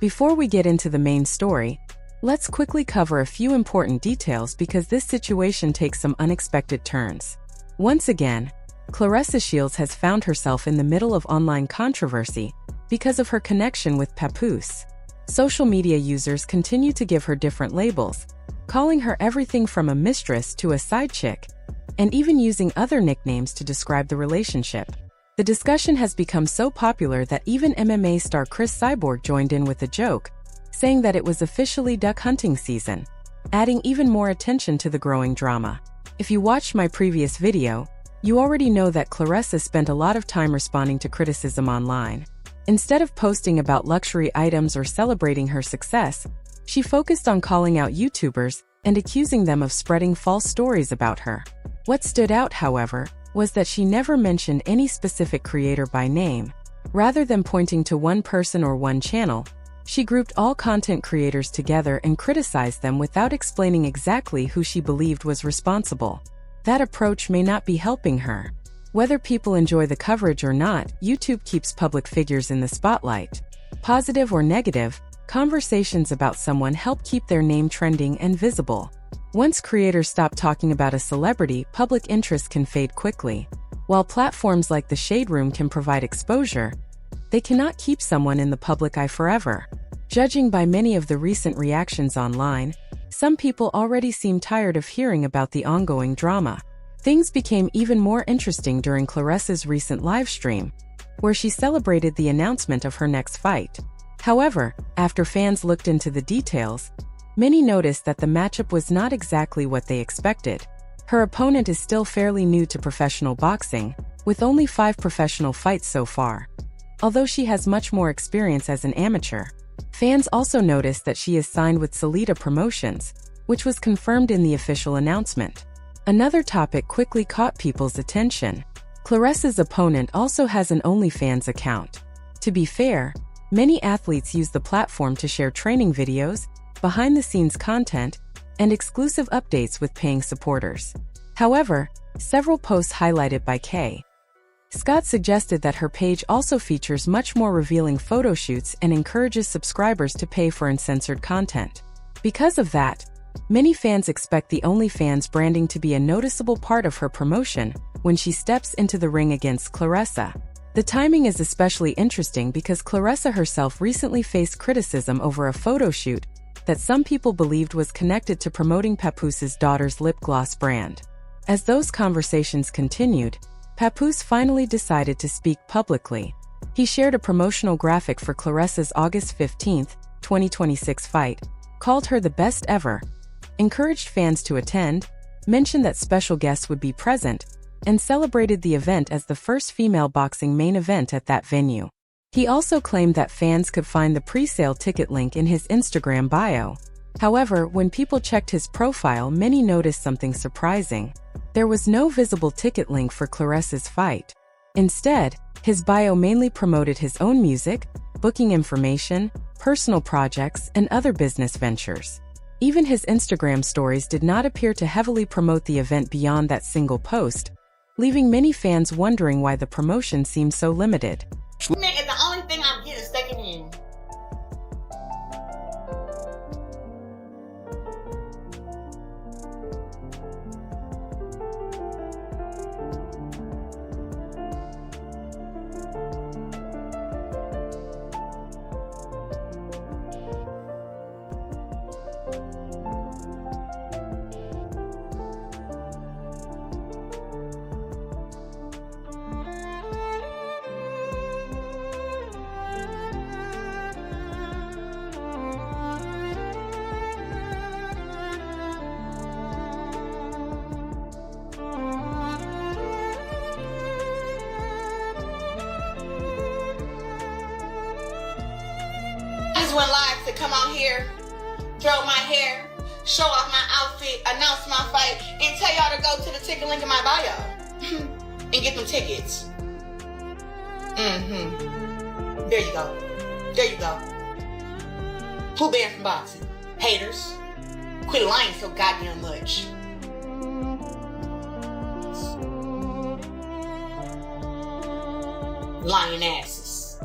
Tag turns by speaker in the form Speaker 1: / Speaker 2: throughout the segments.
Speaker 1: Before we get into the main story, let's quickly cover a few important details because this situation takes some unexpected turns. Once again, Claressa Shields has found herself in the middle of online controversy because of her connection with Papoose. Social media users continue to give her different labels, calling her everything from a mistress to a side chick, and even using other nicknames to describe the relationship. The discussion has become so popular that even MMA star Cris Cyborg joined in with a joke, saying that it was officially duck hunting season, adding even more attention to the growing drama. If you watched my previous video, you already know that Claressa spent a lot of time responding to criticism online. Instead of posting about luxury items or celebrating her success, she focused on calling out YouTubers and accusing them of spreading false stories about her. What stood out, however, was that she never mentioned any specific creator by name. Rather than pointing to one person or one channel, she grouped all content creators together and criticized them without explaining exactly who she believed was responsible. That approach may not be helping her. Whether people enjoy the coverage or not, YouTube keeps public figures in the spotlight. Positive or negative, conversations about someone help keep their name trending and visible. Once creators stop talking about a celebrity, public interest can fade quickly. While platforms like the Shade Room can provide exposure, they cannot keep someone in the public eye forever. Judging by many of the recent reactions online, some people already seem tired of hearing about the ongoing drama. Things became even more interesting during Claressa's recent livestream, where she celebrated the announcement of her next fight. However, after fans looked into the details, many noticed that the matchup was not exactly what they expected. Her opponent is still fairly new to professional boxing, with only 5 professional fights so far. Although she has much more experience as an amateur, fans also noticed that she is signed with Salida Promotions, which was confirmed in the official announcement. Another topic quickly caught people's attention. Claressa's opponent also has an OnlyFans account. To be fair, many athletes use the platform to share training videos, behind-the-scenes content, and exclusive updates with paying supporters. However, several posts highlighted by K. Scott suggested that her page also features much more revealing photo shoots and encourages subscribers to pay for uncensored content. Because of that, many fans expect the OnlyFans branding to be a noticeable part of her promotion when she steps into the ring against Claressa. The timing is especially interesting because Claressa herself recently faced criticism over a photo shoot that some people believed was connected to promoting Papoose's daughter's lip gloss brand. As those conversations continued, Papoose finally decided to speak publicly. He shared a promotional graphic for Claressa's August 15, 2026 fight, called her the best ever, encouraged fans to attend, mentioned that special guests would be present, and celebrated the event as the first female boxing main event at that venue. He also claimed that fans could find the pre-sale ticket link in his Instagram bio. However, when people checked his profile, many noticed something surprising. There was no visible ticket link for Claressa's fight. Instead, his bio mainly promoted his own music, booking information, personal projects, and other business ventures. Even his Instagram stories did not appear to heavily promote the event beyond that single post, leaving many fans wondering why the promotion seemed so limited.
Speaker 2: Nigga, the only thing I'm getting second in. Went live to come on here, throw my hair, show off my outfit, announce my fight, and tell y'all to go to the ticket link in my bio and get them tickets. There you go. There you go. Who banned from boxing? Haters. Quit lying so goddamn much. Lying asses.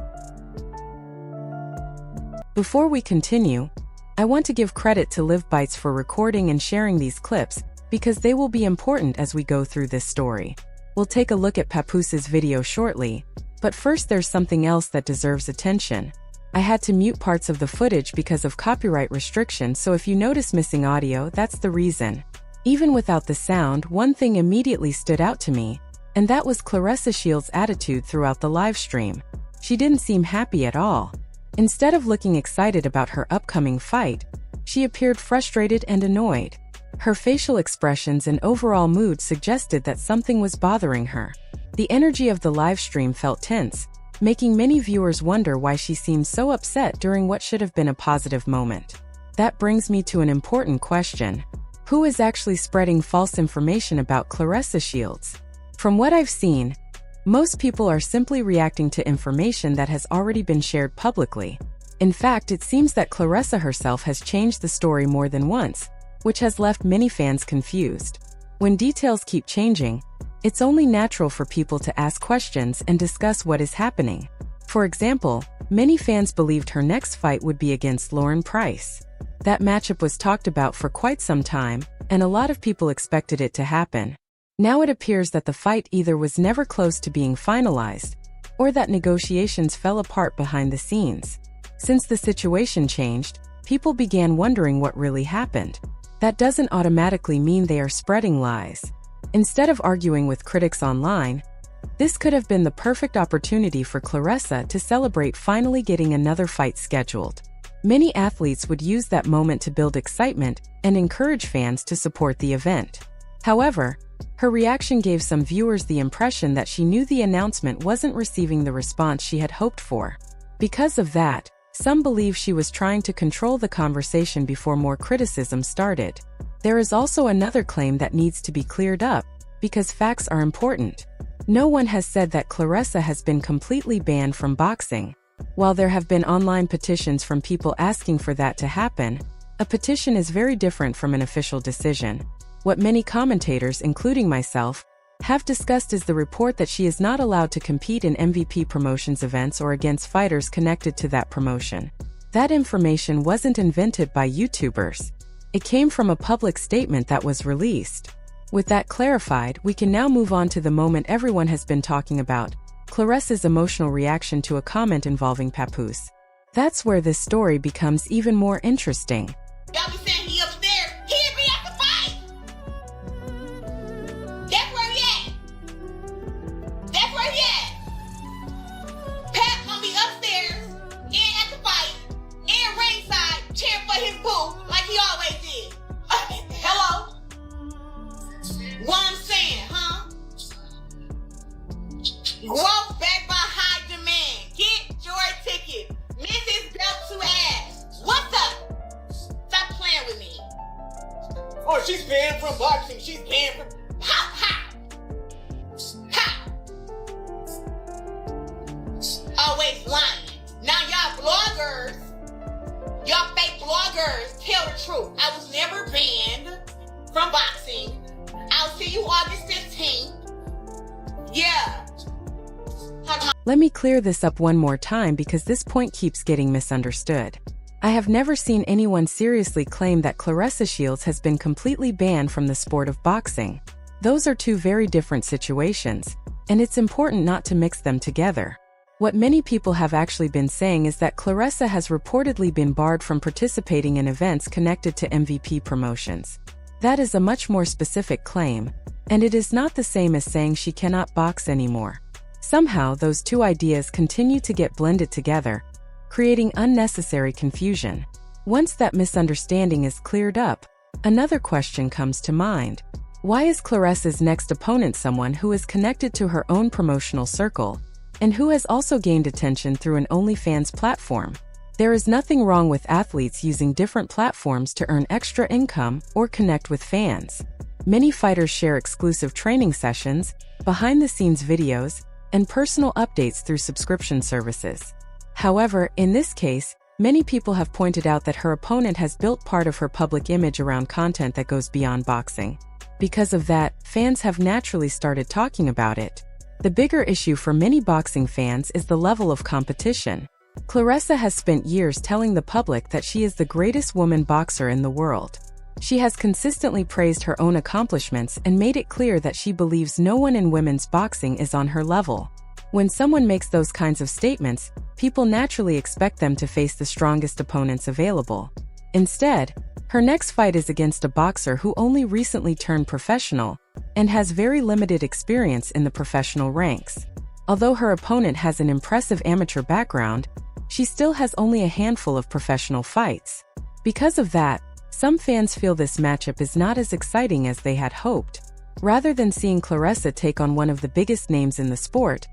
Speaker 1: Before we continue, I want to give credit to Live Bites for recording and sharing these clips because they will be important as we go through this story. We'll take a look at Papoose's video shortly, but first there's something else that deserves attention. I had to mute parts of the footage because of copyright restrictions, so if you notice missing audio, that's the reason. Even without the sound, one thing immediately stood out to me, and that was Claressa Shields' attitude throughout the live stream. She didn't seem happy at all. Instead of looking excited about her upcoming fight, she appeared frustrated and annoyed. Her facial expressions and overall mood suggested that something was bothering her. The energy of the live stream felt tense, making many viewers wonder why she seemed so upset during what should have been a positive moment. That brings me to an important question. Who is actually spreading false information about Claressa Shields? From what I've seen, most people are simply reacting to information that has already been shared publicly. In fact, it seems that Claressa herself has changed the story more than once, which has left many fans confused. When details keep changing, it's only natural for people to ask questions and discuss what is happening. For example, many fans believed her next fight would be against Lauren Price. That matchup was talked about for quite some time, and a lot of people expected it to happen. Now it appears that the fight either was never close to being finalized, or that negotiations fell apart behind the scenes. Since the situation changed, people began wondering what really happened. That doesn't automatically mean they are spreading lies. Instead of arguing with critics online, this could have been the perfect opportunity for Claressa to celebrate finally getting another fight scheduled. Many athletes would use that moment to build excitement and encourage fans to support the event. However, her reaction gave some viewers the impression that she knew the announcement wasn't receiving the response she had hoped for. Because of that, some believe she was trying to control the conversation before more criticism started. There is also another claim that needs to be cleared up, because facts are important. No one has said that Claressa has been completely banned from boxing. While there have been online petitions from people asking for that to happen, a petition is very different from an official decision. What many commentators, including myself, have discussed is the report that she is not allowed to compete in MVP Promotions events or against fighters connected to that promotion. That information wasn't invented by YouTubers. It came from a public statement that was released. With that clarified, we can now move on to the moment everyone has been talking about, Claressa's emotional reaction to a comment involving Papoose. That's where this story becomes even more interesting.
Speaker 2: Y'all be saying he upstairs. He'll be at the fight. That's where he at. That's where he at. Pat gonna be upstairs and at the fight and ringside cheering for his boo like he always did. Hello? What I'm saying, huh? Growth back by high demand. Get your ticket. Mrs. Belt to ass. What's up? Stop playing with me. Oh, she's banned from boxing. She's banned from... Ha! Ha! Ha! Always lying. Now y'all bloggers, y'all fake bloggers, tell the truth. I was never banned from boxing. I'll see you August 15th. Yeah.
Speaker 1: Let me clear this up one more time because this point keeps getting misunderstood. I have never seen anyone seriously claim that Claressa Shields has been completely banned from the sport of boxing. Those are two very different situations, and it's important not to mix them together. What many people have actually been saying is that Claressa has reportedly been barred from participating in events connected to MVP promotions. That is a much more specific claim, and it is not the same as saying she cannot box anymore. Somehow, those two ideas continue to get blended together, creating unnecessary confusion. Once that misunderstanding is cleared up, another question comes to mind. Why is Claressa's next opponent someone who is connected to her own promotional circle, and who has also gained attention through an OnlyFans platform? There is nothing wrong with athletes using different platforms to earn extra income or connect with fans. Many fighters share exclusive training sessions, behind-the-scenes videos, and personal updates through subscription services. However, in this case, many people have pointed out that her opponent has built part of her public image around content that goes beyond boxing. Because of that, fans have naturally started talking about it. The bigger issue for many boxing fans is the level of competition. Claressa has spent years telling the public that she is the greatest woman boxer in the world. She has consistently praised her own accomplishments and made it clear that she believes no one in women's boxing is on her level. When someone makes those kinds of statements, people naturally expect them to face the strongest opponents available. Instead, her next fight is against a boxer who only recently turned professional and has very limited experience in the professional ranks. Although her opponent has an impressive amateur background, she still has only a handful of professional fights. Because of that, some fans feel this matchup is not as exciting as they had hoped. Rather than seeing Claressa take on one of the biggest names in the sport,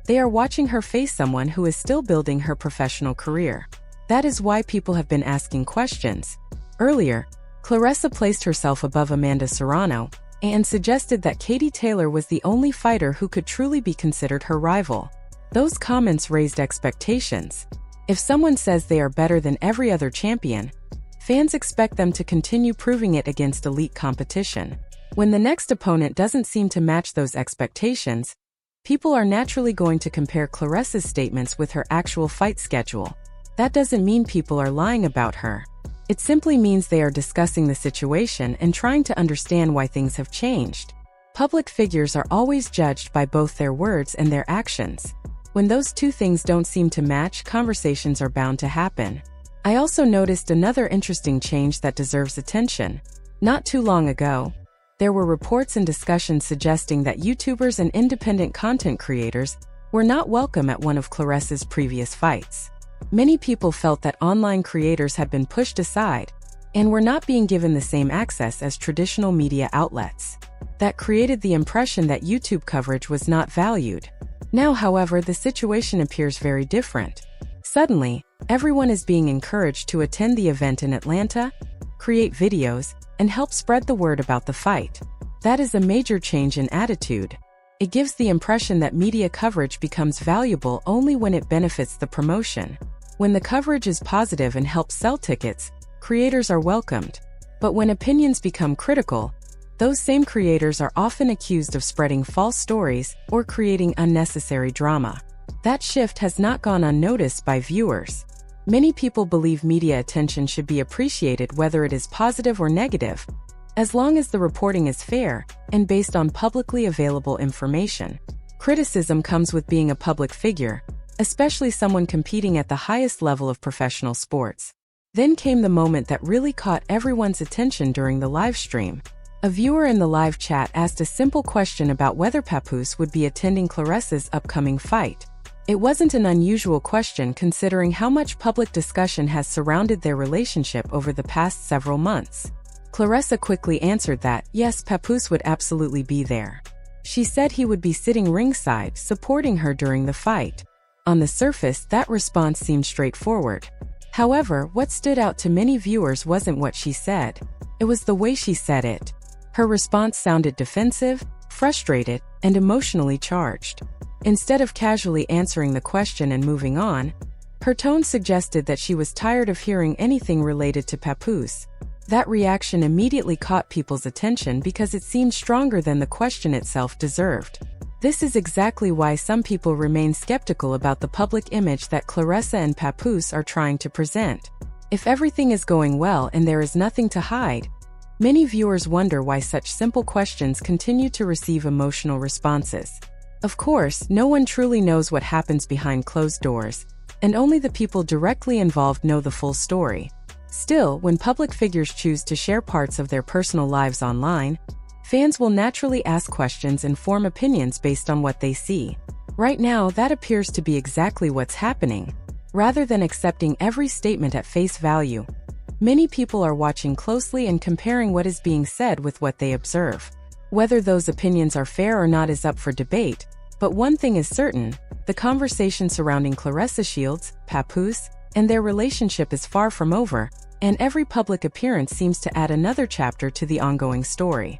Speaker 1: they are watching her face someone who is still building her professional career. That is why people have been asking questions. Earlier, Claressa placed herself above Amanda Serrano and suggested that Katie Taylor was the only fighter who could truly be considered her rival. Those comments raised expectations. If someone says they are better than every other champion, fans expect them to continue proving it against elite competition. When the next opponent doesn't seem to match those expectations, people are naturally going to compare Claressa's statements with her actual fight schedule. That doesn't mean people are lying about her. It simply means they are discussing the situation and trying to understand why things have changed. Public figures are always judged by both their words and their actions. When those two things don't seem to match, conversations are bound to happen. I also noticed another interesting change that deserves attention. Not too long ago, there were reports and discussions suggesting that YouTubers and independent content creators were not welcome at one of Claressa's previous fights. Many people felt that online creators had been pushed aside and were not being given the same access as traditional media outlets. That created the impression that YouTube coverage was not valued. Now, however, the situation appears very different. Suddenly, everyone is being encouraged to attend the event in Atlanta, create videos, and help spread the word about the fight. That is a major change in attitude. It gives the impression that media coverage becomes valuable only when it benefits the promotion. When the coverage is positive and helps sell tickets, creators are welcomed. But when opinions become critical, those same creators are often accused of spreading false stories or creating unnecessary drama. That shift has not gone unnoticed by viewers. Many people believe media attention should be appreciated whether it is positive or negative, as long as the reporting is fair and based on publicly available information. Criticism comes with being a public figure, especially someone competing at the highest level of professional sports. Then came the moment that really caught everyone's attention during the live stream. A viewer in the live chat asked a simple question about whether Papoose would be attending Claressa's upcoming fight. It wasn't an unusual question considering how much public discussion has surrounded their relationship over the past several months. Claressa quickly answered that, yes, Papoose would absolutely be there. She said he would be sitting ringside, supporting her during the fight. On the surface, that response seemed straightforward. However, what stood out to many viewers wasn't what she said. It was the way she said it. Her response sounded defensive, frustrated, and emotionally charged. Instead of casually answering the question and moving on, her tone suggested that she was tired of hearing anything related to Papoose. That reaction immediately caught people's attention because it seemed stronger than the question itself deserved. This is exactly why some people remain skeptical about the public image that Claressa and Papoose are trying to present. If everything is going well and there is nothing to hide, many viewers wonder why such simple questions continue to receive emotional responses. Of course, no one truly knows what happens behind closed doors, and only the people directly involved know the full story. Still, when public figures choose to share parts of their personal lives online, fans will naturally ask questions and form opinions based on what they see. Right now, that appears to be exactly what's happening. Rather than accepting every statement at face value, many people are watching closely and comparing what is being said with what they observe. Whether those opinions are fair or not is up for debate, but one thing is certain: the conversation surrounding Claressa Shields, Papoose, and their relationship is far from over, and every public appearance seems to add another chapter to the ongoing story.